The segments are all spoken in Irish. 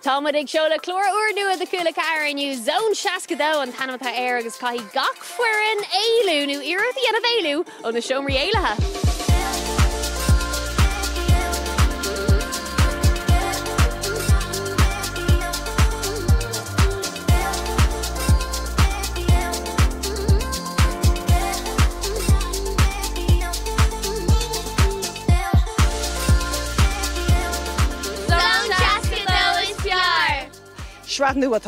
Támad ag seoladh Clár Nua Lán aniu Zón62 an tanamtha agus caithí gach fuireann éilú nó iarraí ana bhéilú ó na seomraí éilethe. Seoladh Nua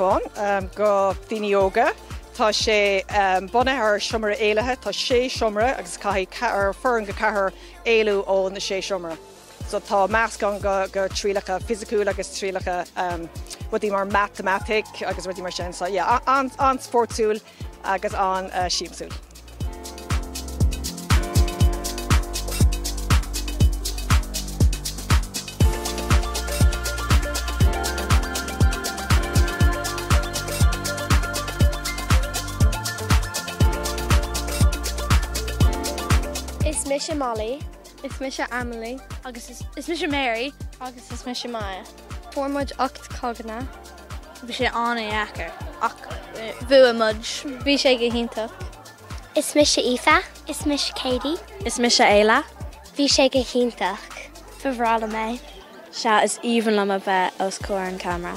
go daoine yoga. Tá sé buna ar siomra éilethe, tá 6 siomra agus caithí forann go chathair éilú ó na 6 siomra. So tá meas gan go trílacha physiciúil agus trílacha rudí mar mathematic agus rudí mar sin. So yeah, an sportúil agus an siamsúil. Is Misha Molly. Is Misha Emily. Agus is Misha Mary. Agus is Misha Maya. Formud ocht cogna. Bhí sé anna eacar. Bhua mudge. Bhí sé go hintach. Is Misha Aoife. Is Misha Katie. Is Misha Éile. Bhí sé go hintach. Bhrála mé. Se is even lama bheith os cóir an camera.